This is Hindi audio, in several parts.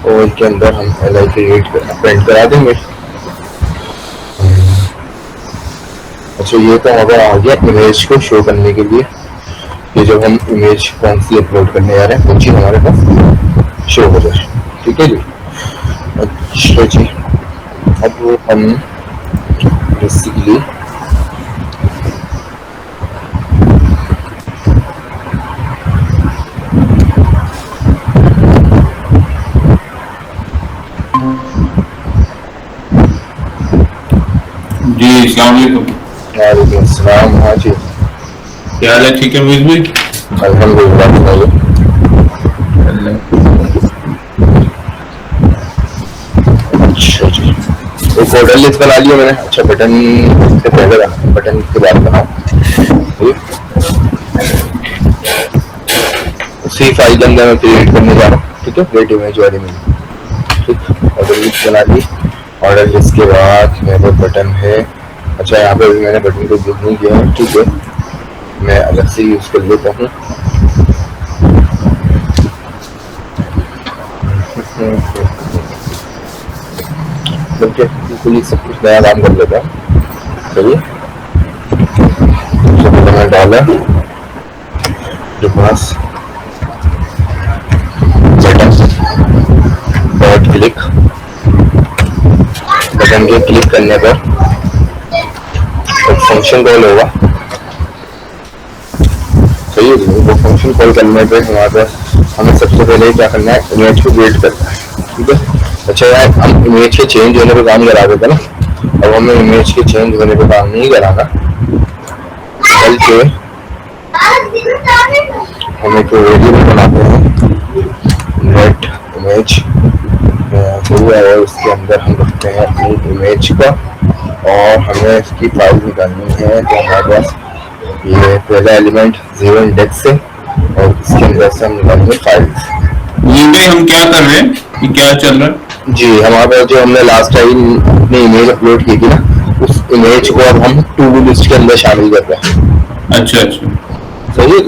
और के अंदर हम LI क्रिएट प्रिंट करा देंगे। अच्छा, ये तो हमारा आ गया इमेज को शो करने के लिए। ये जब हम इमेज कौन सी अपलोड करने जा रहे हैं वो चीज़ हमारे पास शो हो जाए। ठीक है जी। अच्छा जी, अब हम बेसिकली जी अस्सलाम वालेकुम। वालेकुम अस्सलाम। हाँ जी, क्या हाल है? ठीक है मुझ भी। अल्हम्दुलिल्लाह। अच्छा जी, एक ऑर्डर लिस्ट बना लिया मैंने। अच्छा, बटन से पहले बटन के बाद बनाओ। उसी फाइल के अंदर मैं क्रिएट करने जा रहा हूँ। ठीक है, क्रिएट इमेज वाली में। ठीक, ऑर्डर लिस्ट बना ली। ऑर्डर लिस्ट के बाद मेरे पास बटन है। अच्छा, यहाँ पे भी मैंने बटन को यूज नहीं किया है। ठीक है, मैं अलग से यूज कर लेता हूँ। बिल्कुल सब कुछ नया काम कर लेता हूँ। चलिए, सबसे पहले मैं डाला जो पास बटन डॉट क्लिक। बटन के क्लिक करने पर एक फंक्शन कॉल होगा। सही है, वो फंक्शन कॉल करने पे हमारे पास हमें सबसे पहले क्या करना है, इमेज को क्रिएट करना है। ठीक है। अच्छा यार, हम इमेज के चेंज होने पे काम करा देते ना। अब हमें इमेज के चेंज होने पे काम नहीं कराना, बल्कि हम एक वेरिएबल बनाते हैं नेट इमेज। और उसके अंदर हम रखते हैं अपनी इमेज का, और हमें इसकी फाइल निकालनी है। तो हमारे पास ये पहला एलिमेंट 0 इंडेक्स है, और इसके अंदर से हम निकालेंगे फाइल्स। ये पे हम क्या कर रहे हैं? ये क्या चल रहा है? जी, हमारे पास जो हमने लास्ट टाइम अपनी इमेज अपलोड की थी ना, उस इमेज को अब हम टू डू लिस्ट के अंदर शामिल कर रहे हैं। अच्छा अच्छा। सही है।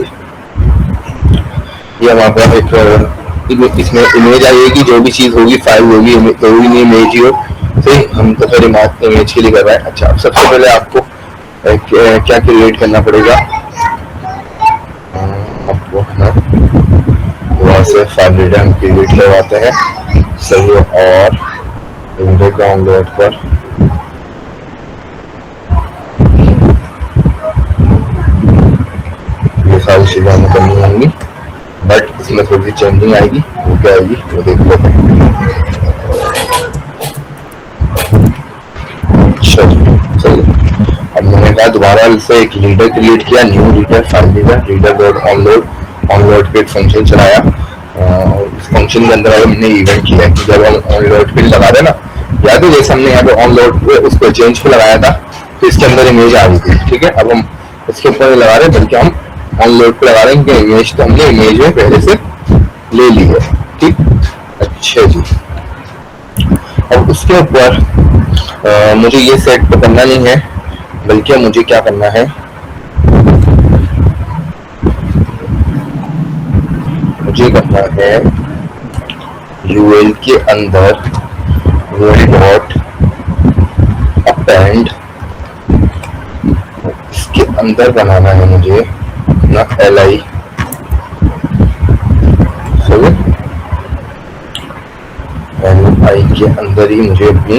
ये हमारे पास एक इसमें इमेज आएगी, जो भी चीज़ होगी फाइल होगी, कोई नहीं इमेज ही हो। सही, हम तो फिर इमेज के लिए कर रहे हैं। अच्छा, अब सबसे पहले आपको क्या क्रिएट करना पड़ेगा, आपको वहाँ से फाइल रीडर हम क्रिएट करवाते हैं। सही है, और विंडो डाउनलोड पर ये सारी चीज़ें हमें करनी होंगी, बट इसमें थोड़ी सी चेंजिंग आएगी। वो क्या आएगी वो देख लेते हैं। अच्छा, सही है। अब मैंने कहा दोबारा से एक रीडर क्रिएट किया, new reader, file reader, reader dot onload पे एक फंक्शन चलाया। उस फंक्शन के अंदर हमने इवेंट किया कि जब हम ऑनलोड पे लगा रहे ना, याद है जैसे हमने यहाँ पे ऑनलोड पे उसको चेंज पे लगाया था, तो इसके अंदर इमेज आ रही थी। ठीक है, अब हम इसके ऊपर लगा रहे हैं, बल्कि हम ऑनलोड पे लगा रहे हैं कि इमेज तो हमने इमेज में पहले से ले ली है। ठीक, अच्छा जी। अब उसके ऊपर मुझे ये सेट तो करना नहीं है, बल्कि मुझे क्या करना है, मुझे करना है यूएल के अंदर यूएल डॉट अपेंड, इसके अंदर बनाना है मुझे अपना LI। LI के अंदर ही मुझे अपनी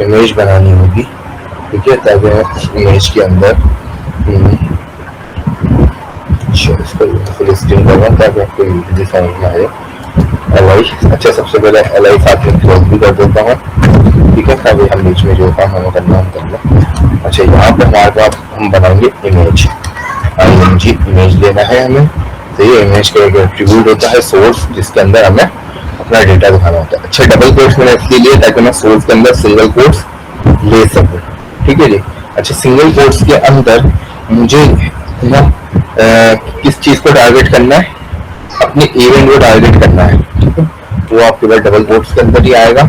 इमेज बनानी होगी। ठीक है, ताकि इमेज के अंदर इसको फुल स्क्रीन करना ताकि आपको इजीली समझ में आए। LI, अच्छा सबसे पहले LI साथ में क्लोज भी कर देता हूँ। ठीक है, ताकि हम बीच में जो काम हमें करना हम कर लें। अच्छा, यहाँ पर हमारे पास हम बनाएंगे इमेज। इमेज लेना है हमें। तो ये इमेज का एक एट्रीब्यूट होता है सोर्स, जिसके अंदर हमें अपना डेटा दिखाना होता है। अच्छा, डबल कोट्स मैंने इसलिए लिए ताकि मैं सोर्स के अंदर सिंगल कोट्स ले सकूँ। ठीक है जी। अच्छा, सिंगल कोट्स के अंदर मुझे ना किस चीज़ को टारगेट करना है, अपने इवेंट को टारगेट करना है। ठीक है, वो आपके पास डबल कोट्स के अंदर ही आएगा।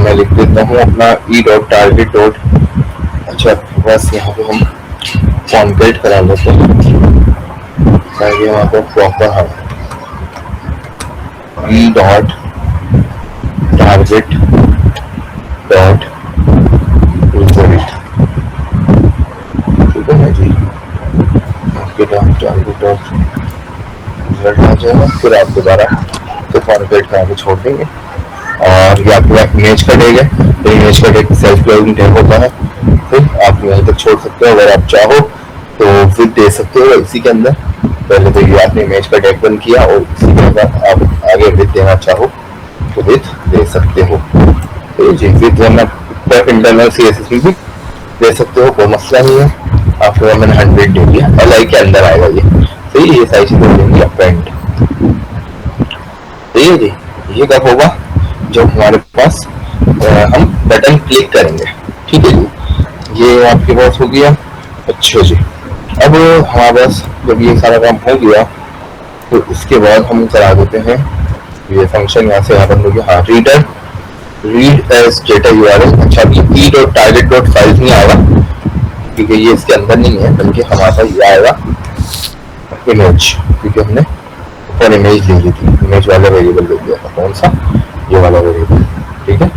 मैं लिख देता हूँ अपना ई डॉट टारगेट डॉट। अच्छा, बस यहाँ पे हम कॉन्केट करा लेते हैं ताकि वहाँ पर प्रॉपर हम ई डॉट टारगेट डॉट रिजल्ट, ठीक है ना जी। आपके टारगेट डॉट रिजल्ट आ जाएगा। फिर आप दोबारा तो फॉर्मेट करा के छोड़ देंगे। और ये आपके पास इमेज का टैग है, तो इमेज का टैग सेल्फ लॉगिंग टैग होता है। फिर आप यहीं तक छोड़ सकते हो। अगर आप चाहो तो विद दे सकते हो इसी के अंदर। पहले तो ये आपने इमेज का टैग बंद किया और इसी के अंदर आप आगे विद देना चाहो तो विद दे सकते हो। तो जी विद वरना इंटरनल CSS में भी दे सकते हो, कोई मसला नहीं है। आपके मैंने 100 दे दिया, LI के अंदर आएगा ये। सही है, ये सारी चीजें देंगे अपेंड। सही है जी। ये कब होगा? जब हमारे पास हम बटन क्लिक करेंगे, ठीक है जी। ये आपके पास हो गया। अच्छा जी, अब हमारे पास जब ये सारा काम हो गया तो इसके बाद हम करा देते हैं ये फंक्शन यहाँ से यहाँ बंद हो गया। हाँ, reader read as data URL। अच्छा, अभी e dot target dot file नहीं आएगा क्योंकि ये इसके अंदर नहीं है, बल्कि हमारे पास ये आएगा इमेज, क्योंकि हमने ऊपर इमेज ले ली थी। इमेज वाला वेरिएबल ले लिया था, कौन सा? ये वाला वेरिएबल, ठीक है।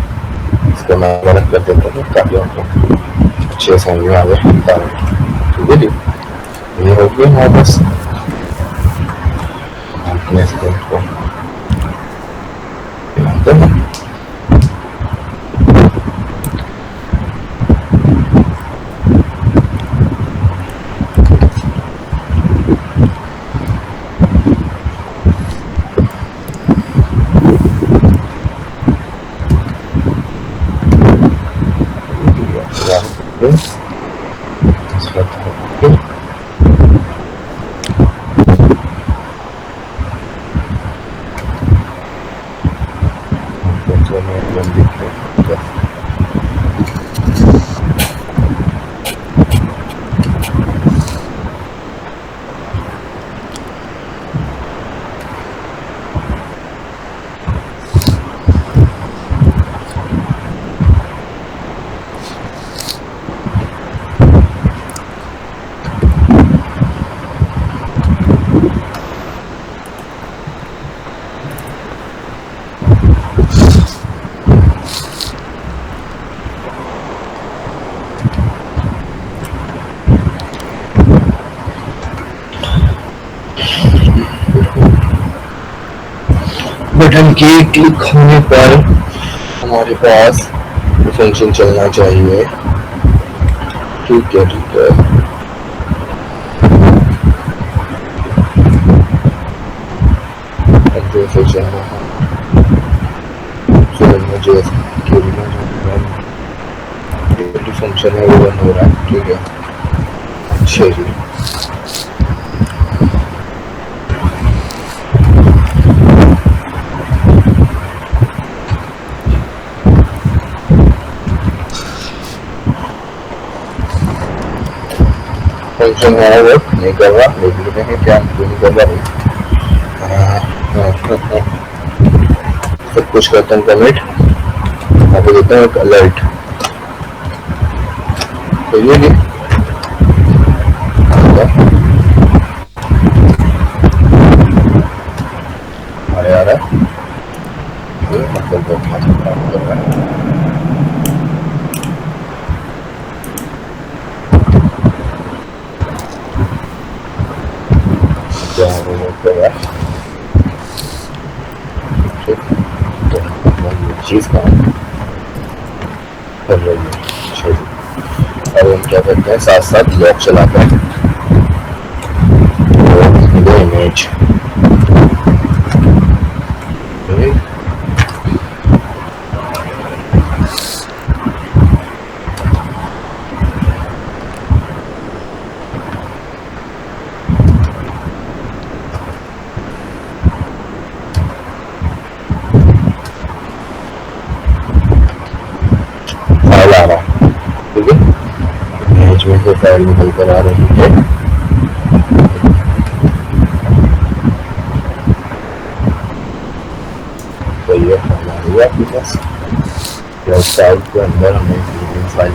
इसको मैं गलत कर देता हूँ ताकि आपको अच्छे समझ में आ जाए। ठीक है जी, ये हो गया हमारे पास। अपने इसको बटन के क्लिक होने पर हमारे पास फंक्शन चलना चाहिए। ठीक है, ठीक है। जैसे चलना है मुझे फंक्शन है वो बंद हो रहा है, ठीक है। अच्छा जी, फंक्शन हमारा वर्क नहीं कर रहा, देख लेते हैं क्या नहीं कर रहा। सब कुछ करता हूँ कमिट, आपको देता हूँ एक अलर्ट। तो ये भी हमारे आ रहा है, ये मतलब काम कर रहा है। चीज काम कर रही है। और हम क्या करते हैं, साथ साथ लॉक चलाते हैं। इमेज फाइल आ रहा है, ठीक है। इमेज में से फाइल निकल कर आ रही है। तो ये हमारी आपके पास फाइल के अंदर हमने फाइल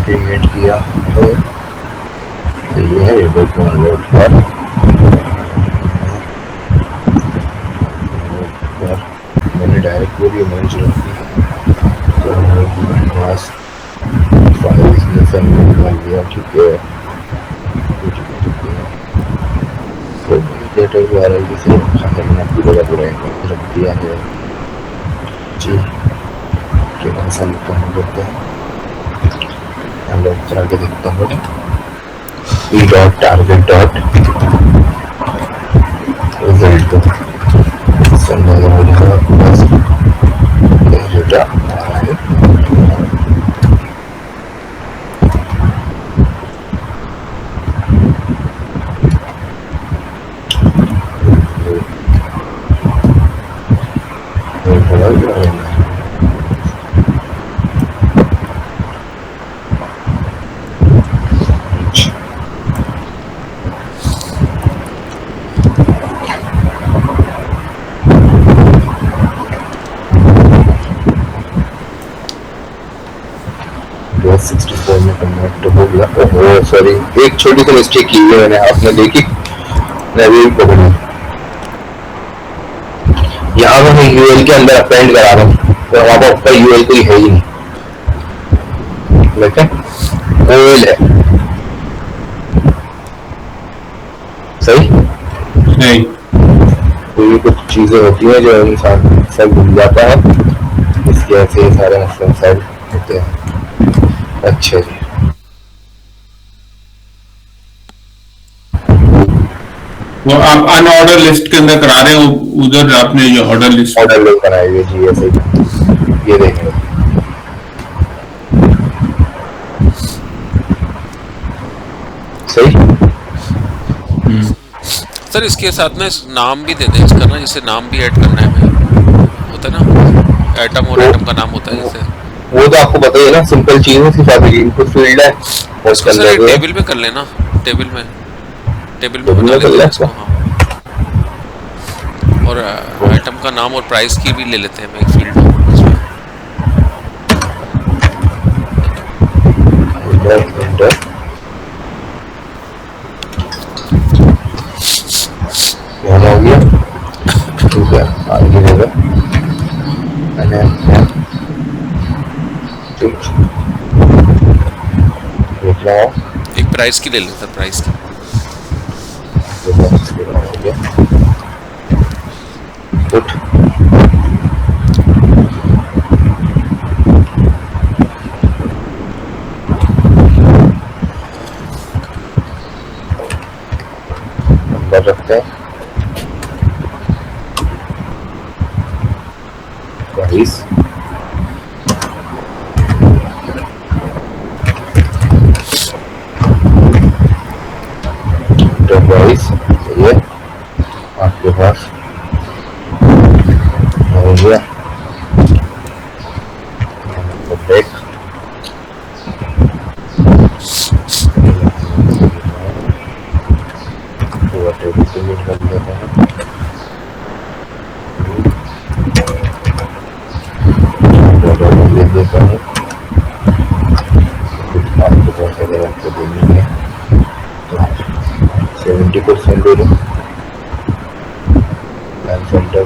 क्रिएट किया है। तो ये है टेबल को लोड कर मैंने डायरेक्ट वो भी इमेज रहती है। तो हमारे पास फाइल्स में सेंड कर दिया, ठीक है। तो डेटा URL से हमने पूरा पूरा रख दिया है जी। ऐसा लिखता हूँ करते हैं, हम लोग करा के देखता हूँ e.target result डेटा आ रहा है। US 64 में कन्वर्ट हो गया। ओहो सॉरी, एक छोटी सी मिस्टेक की है मैंने, आपने देखी मैं भी पकड़ी। यहाँ पर मैं UL के अंदर अपेंड करा रहा हूँ, तो वहाँ पर ऊपर UL कोई है ही नहीं, लेकिन OL है। सही नहीं, तो ये कुछ चीजें होती हैं जो इंसान सब भूल जाता है, इसके ऐसे सारे मसले साइड होते हैं। अच्छा जी, वो आप अनऑर्डर लिस्ट के अंदर करा रहे हो, उधर आपने जो ऑर्डर लिस्ट ऑर्डर लोग बनाए हुए जी, ऐसे ही ये देखें। सही। सर इसके साथ में नाम भी दे दें इसका ना, जैसे नाम भी ऐड करना है हमें, होता है ना एटम, और एटम का नाम होता है जैसे। वो तो आपको पता ही है ना, सिंपल चीज है, सिर्फ आपकी इनपुट फील्ड है और उसके सर अंदर टेबल में कर लेना, टेबल में बना लेते हैं इसको। हाँ, और आइटम का नाम और प्राइस की भी ले लेते हैं एक फील्ड इसमें। हो गया, ठीक है। आगे देगा देख रहा हूँ, एक प्राइस की ले लेते हैं, प्राइस की। पुट नंबर रखते हैं, प्राइस प्राइस ये आपके पास हो गया। ब्रेक कर देते हैं, दे देता हूँ, आपके पास अगर आपको देनी है तो 70% दे दो। सेंटर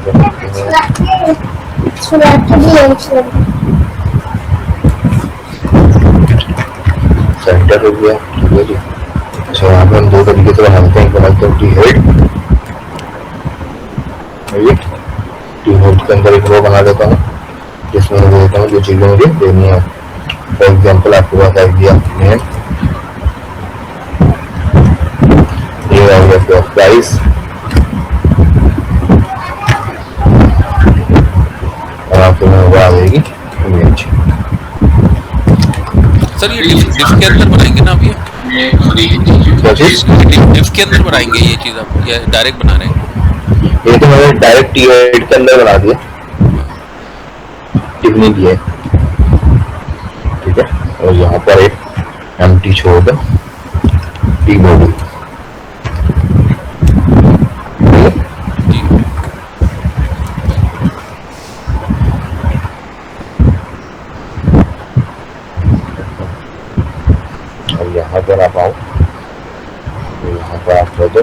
सेंटर हो गया, ठीक है जी। अच्छा, यहाँ पे हम दो तरीके से बनाते हैं, बनाते हैं टी हेड के अंदर एक रो बना देता हूँ जिसमें मैं देता हूँ जो चीज़ें मुझे देनी है। फॉर एग्जाम्पल आपके पास आइडिया नेम, ये आ गया प्राइस, और आपके में वो आ जाएगी इमेज। सर ये डिफ के अंदर बनाएंगे ना आप, ये क्या चीज डिफ के अंदर बनाएंगे ये चीज़ आप, या डायरेक्ट बना रहे हैं? ये तो मैंने डायरेक्ट टी हेड के अंदर बना दिया, टिक नहीं दिया, ठीक है। और यहाँ पर एक एम्प्टी छोड़ दो, टी बॉडी, और यहाँ पर आप आओ, तो यहाँ पर आप कर दो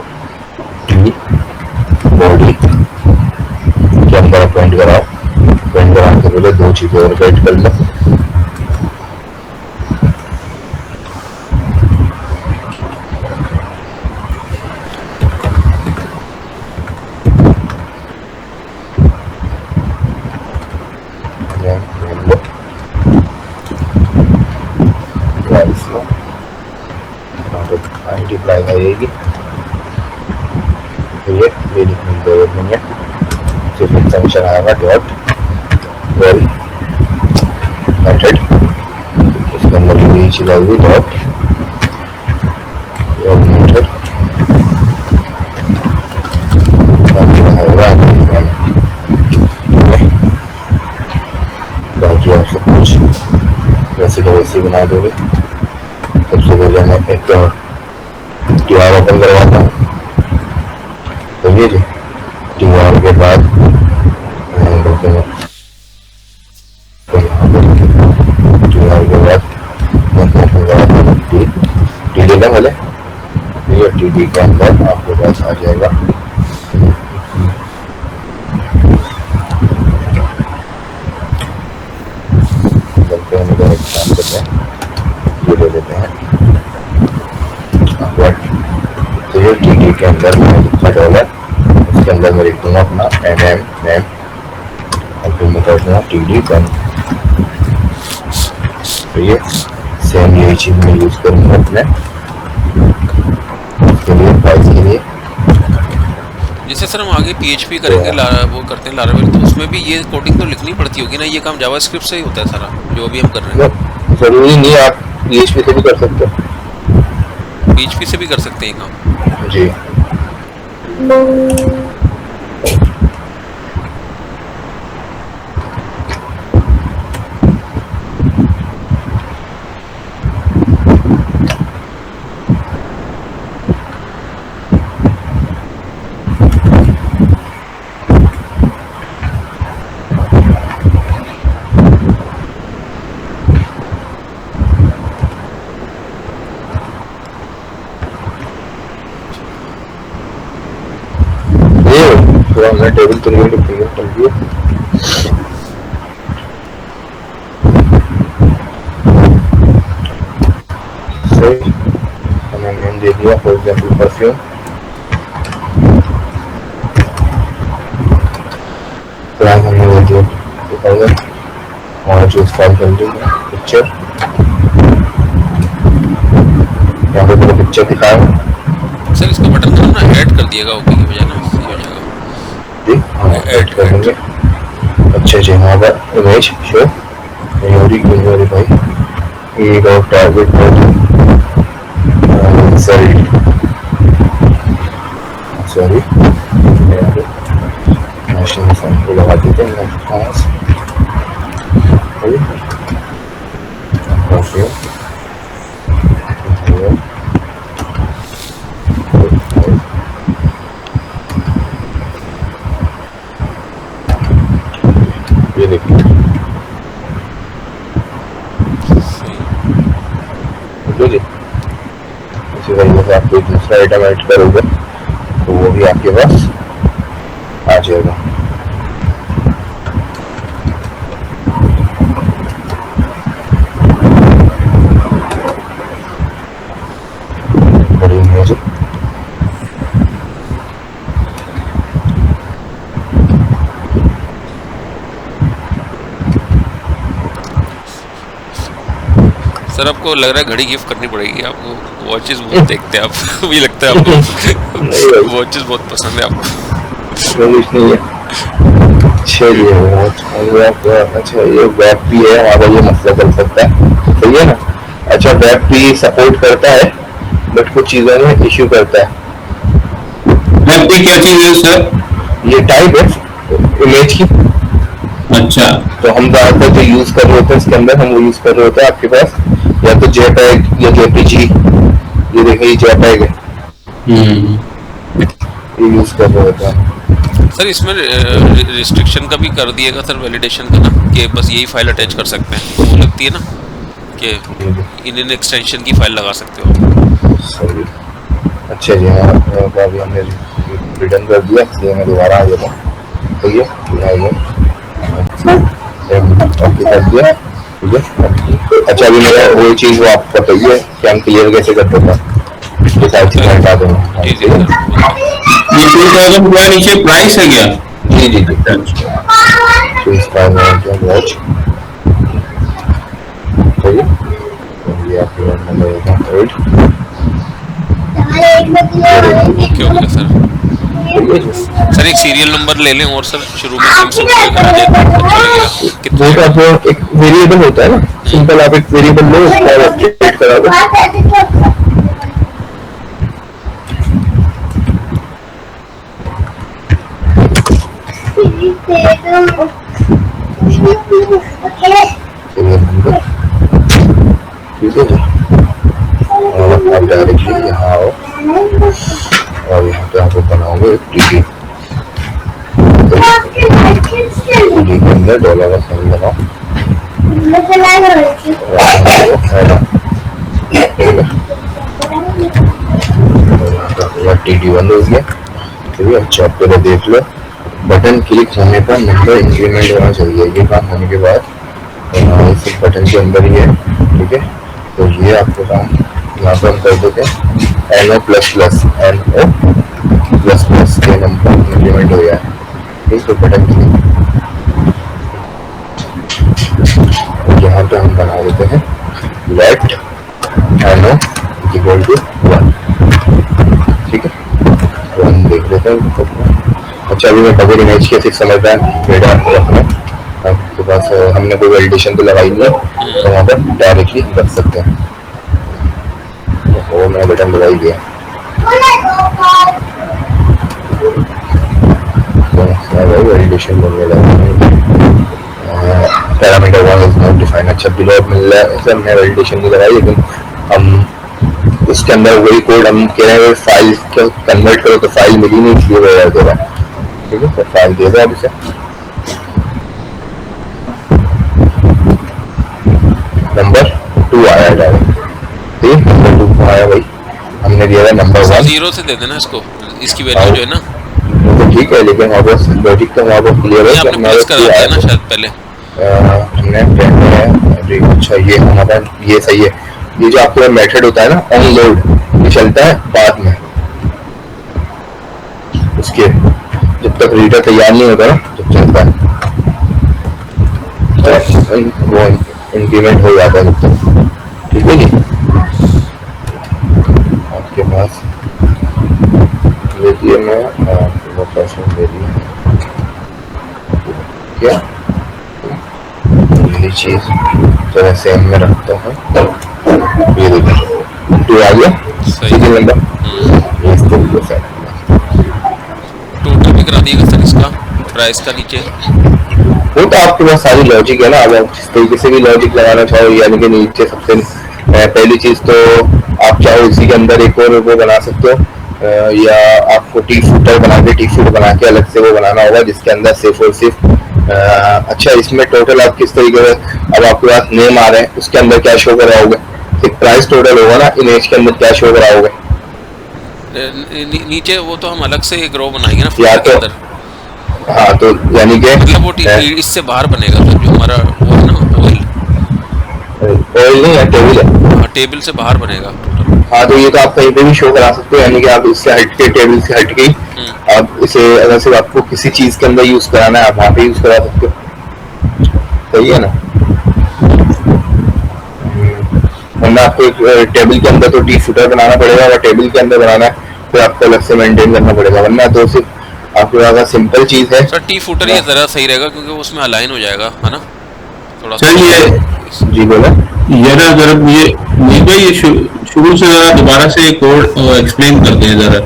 टी बॉडी के अंदर अपेंड कराओ, बोले दो चीजें और ऐड कर लो। मल्टीप्लाई आएगी तो ये लिखने की जरूरत नहीं है, सिर्फ एक फंक्शन आएगा डॉट वेल मेथड, इसके अंदर ये चीज आएगी डॉट वेल मेथड बाकी आप सब कुछ वैसे का वैसे बना दोगे। सबसे पहले मैं एक TR ओपन करवाता हूँ, तो ये जी TR के बाद TR के बाद TD का पहले ये TD के अंदर आपके पास आ जाएगा ये ले लेते हैं। तो ये TD के अंदर मैं लिखा डॉलर, इसके अंदर मैं लिख दूंगा अपना NM नेम और फिर मैं कर दूंगा TD बन। तो ये सेम यही चीज मैं यूज करूंगा अपने इसके लिए फाइल के लिए। जैसे सर हम आगे PHP करेंगे वो करते हैं लारावेल, तो उसमें भी ये कोडिंग तो लिखनी पड़ती होगी ना, ये काम जावास्क्रिप्ट से ही होता है सारा जो अभी हम कर रहे हैं? जरूरी नहीं, आप PHP से भी कर सकते हो। PHP से भी कर सकते हैं काम जी। हमने टेबल तो नहीं लिखी है, सही हमें नेम दे दिया, फॉर एग्जाम्पल परफ्यूम। क्लास हमने दे दिया और चूज फाइल कर दूंगा पिक्चर, यहाँ पे पूरा पिक्चर दिखाया। सर इसका बटन का ना ऐड कर दिएगा ओके की बजाय ना, सही हो जाएगा। ऐड कर देंगे। अच्छा जी, यहाँ पर इमेज शो मेमोरी भाई ये टारगेट सॉरी नेशनल सैंपल लगा देते हैं। इसी तरीके से आप कोई दूसरा आइटम ऐड करोगे तो वो भी आपके पास आ जाएगा। बड़ी इमेज सर आपको लग रहा है घड़ी गिफ्ट करनी पड़ेगी आपको, वॉचेस बहुत देखते हैं आप मुझे लगता है आपको वॉचेस बहुत पसंद है आपको। नहीं है। अच्छा ये वेब भी है, हमारा ये मसला कर सकता है, सही है ना। अच्छा वेब भी सपोर्ट करता है बट कुछ चीजों में इश्यू करता है। वेब भी क्या चीज है सर? ये टाइप है इमेज की। अच्छा, तो हम ज्यादातर जो यूज कर रहे होते हैं इसके अंदर हम वो यूज कर रहे होते हैं आपके पास या तो JPEG या JPG। ये देखिए JPEG है, ये यूज कर रहे होते हैं। सर इसमें रिस्ट्रिक्शन का भी कर दिएगा सर, वैलिडेशन का ना, कि बस यही फाइल अटैच कर सकते हैं, वो लगती है ना कि इन एक्सटेंशन की फाइल लगा सकते हो। सही। अच्छा जी, हाँ अभी हमने रिटर्न कर दिया, इसलिए मैं दोबारा आ जाता हूँ। तो ये ओके कर दिया, ठीक है। अच्छा अभी मेरा वो चीज़ वो आपको बताइए कि हम क्लियर कैसे करते हैं, ये सारी चीज़ें हटा दूँगा। जी जी सर। ये 2000 हुआ, नीचे प्राइस है क्या? जी जी जी। तो इसका वॉच सही, ये आपका नंबर होगा 8, ओके ओके सर। ठीक है जी। सर एक सीरियल नंबर ले लें और सर शुरू में नेम से पूरे करा दें तो अच्छा लगेगा। वो कितना तो आपको एक वेरिएबल होता है ना, सिंपल आप एक वेरिएबल लो, उसका अपडेट करा दो। सीरियल नंबर, ठीक है जी। और आप डायरेक्टली यहाँ आओ और यहाँ पे आप बनाओगे टीडी, टीडी के अंदर डॉलर का साइन लगाओ, टीडी बंद हो गया, ठीक है। अच्छा आप पहले देख लो, बटन क्लिक होने पर नंबर इंक्रीमेंट होना चाहिए, ये काम होने के बाद इस बटन के अंदर ही है, ठीक है। तो ये आपको काम यहाँ पर हम कर देते हैं NO plus plus, NO plus plus के नंबर इंक्रीमेंट हो गया है, ठीक। तो बटन क्लिक, यहाँ पे हम बना देते हैं लेट NO इक्वल टू 1, ठीक है। तो हम देख लेते हैं। अच्छा अभी मैं बगैर इमेज के समझ रहा है डेटा रखना, आपके पास हमने कोई वैलिडेशन तो लगाई नहीं है, तो वहाँ पर डायरेक्टली रख सकते हैं। वो मैंने बटन दबाई दिया, तो वैलिडेशन बनने लगा, पैरामीटर 1 इज नॉट डिफाइंड। अच्छा बिलो मिल रहा है सर, मैं वैलिडेशन नहीं लगाई, लेकिन हम उसके अंदर वही कोड हम कह रहे हैं फाइल को कन्वर्ट करो, तो फाइल मिली नहीं, इसलिए वो एरर दे रहा है, ठीक है। तो फाइल दे दो आप इसे, नंबर 2 आया डायरेक्ट, ठीक, नंबर 2 आया भाई, हमने दिया था नंबर 1, 0 से दे देना इसको, इसकी वैल्यू जो है ना, तो ठीक है। लेकिन वहाँ पर लॉजिक तो वहाँ पर क्लियर है कि आपने प्लस करा दिया ना शायद पहले। हमने है। अच्छा ये हमारा ये सही है, ये जो आपका मेथड होता है ना ऑन लोड, ये चलता है बाद में, उसके जब तक रीडर तैयार नहीं होता ना जब चलता है, तो वो इंक्रीमेंट हो जाता है जब तक, ठीक है जी। आपके पास देखिए मैं आपको पर्सन दे दी क्या, यही चीज जो सेम में रखता हूँ, ये देखिए 2 आ गया सीरियल नंबर, ये इस तरीके से टोटल भी करा दिएगा सर इसका, प्राइस का नीचे। वो तो आपके पास सारी लॉजिक है ना, अगर जिस तरीके से भी लॉजिक लगाना चाहो, यानी कि नीचे सबसे पहली चीज तो आप चाहो इसी के अंदर एक और वो बना सकते हो, या आपको टी फूटर बना के अलग से वो बनाना होगा जिसके अंदर सिर्फ और सिर्फ अच्छा इसमें टोटल आप किस तरीके से, अब आपके पास नेम आ रहे हैं उसके अंदर क्या शो कराओगे, एक प्राइस टोटल होगा ना, इमेज के अंदर क्या शो कराओगे, नीचे वो तो हम अलग से एक रो बनाएंगे ना या के तो अंदर, हाँ तो यानी कि मतलब वो इससे बाहर बनेगा तो जो हमारा वो है ना ऑयल नहीं है, टेबल है, हाँ टेबल से बाहर बनेगा टोटल। हाँ तो ये तो आप कहीं पे भी शो करा सकते हो, यानी कि आप इससे हटके टेबल से हटके आप इसे अगर सिर्फ आपको किसी चीज के अंदर यूज कराना है आप वहाँ पे यूज करा सकते हो, सही है ना। वरना आपको एक टेबल के अंदर तो टी फुटर बनाना पड़ेगा, अगर टेबल के अंदर बनाना है तो आपको अलग से मेंटेन करना पड़ेगा, वरना तो सिर्फ आपके पास सिंपल चीज है। सर टी फुटर ये जरा सही रहेगा क्योंकि उसमें अलाइन हो जाएगा, है ना थोड़ा सर ये जी बोला, ये ना जरा ये शुरू से जरा दोबारा से कोड एक्सप्लेन करते हैं जरा।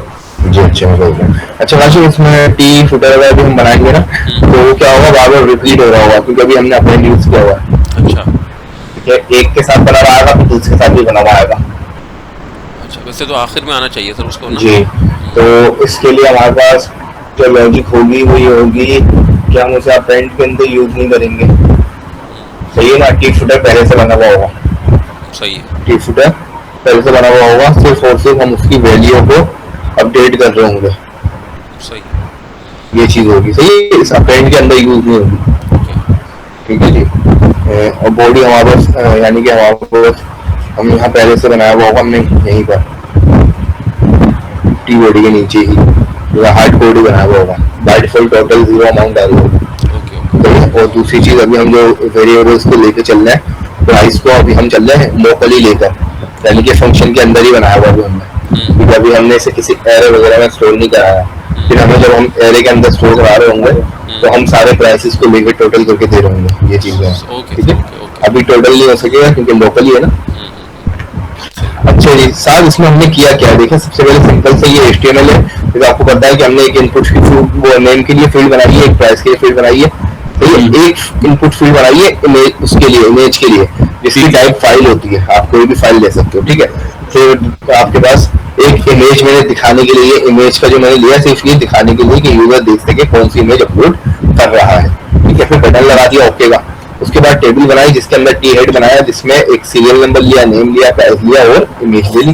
जी अच्छा मैं बोल रहा हूँ। अच्छा वाशु इसमें टी फुटर वगैरह भी हम बनाएंगे ना, तो वो क्या होगा बार बार रिपीट हो रहा होगा क्योंकि अभी हमने अपने यूज किया हुआ है। अच्छा ठीक है, एक के साथ बना हुआ आएगा फिर दूसरे के साथ भी बना हुआ आएगा। अच्छा वैसे तो आखिर में आना चाहिए सर उसको ना। जी तो इसके लिए हमारे पास जो लॉजिक होगी वो ये होगी कि हम उसे अपेंड के अंदर यूज नहीं करेंगे, सही है ना। टी फुटर पहले से बना हुआ होगा, सही है, टी फुटर पहले से बना हुआ होगा, सिर्फ और सिर्फ हम उसकी वैल्यू को अपडेट कर रहे होंगे, सही ये चीज होगी, सही है। इस अपेंड के अंदर यूज नहीं होगी, ठीक है जी। और बॉडी हमारे पास यानी कि हमारे पास हम यहाँ पहले से बनाया हुआ होगा हमने यहीं पर टी बॉडी के नीचे ही हार्ड कोड ही बनाया हुआ होगा। बाय डिफॉल्ट टोटल 0 अमाउंट आ रही होगी। और दूसरी चीज अभी हम जो वेरिएबल्स को लेकर चल रहे हैं, प्राइस को अभी हम चल रहे हैं लोकली लेकर, यानी कि फंक्शन के अंदर ही बनाया हुआ अभी हमने, क्योंकि अभी हमने इसे किसी एरे वगैरह में स्टोर नहीं कराया। फिर हमें जब हम एरे के अंदर स्टोर करा रहे होंगे तो हम सारे प्राइसेस को लेकर टोटल करके दे रहे होंगे। ये चीजें हैं, ठीक है। अभी टोटल नहीं हो सकेगा क्योंकि लोकल ही है ना। अच्छा जी साहब, इसमें हमने किया क्या, देखिए सबसे पहले सिंपल से ये HTML है। फिर आपको पता है कि हमने एक इनपुट की वो नेम के लिए फील्ड बनाई है, एक प्राइस के लिए फील्ड बनाई है, तो ये एक इनपुट फील्ड बनाई है इमेज, उसके लिए इमेज के लिए, जिसकी टाइप फाइल होती है। आप कोई भी फाइल ले सकते हो, ठीक है। फिर आपके पास एक इमेज मैंने दिखाने के लिए, इमेज का जो मैंने लिया सिर्फ ये दिखाने के लिए कि यूजर देख सके कौन सी इमेज अपलोड कर रहा है, ठीक है। फिर बटन लगा दिया ओके का। उसके बाद टेबल बनाई जिसके अंदर टी हेड बनाया, जिसमें एक सीरियल नंबर लिया, नेम लिया, प्राइस लिया और इमेज ले ली।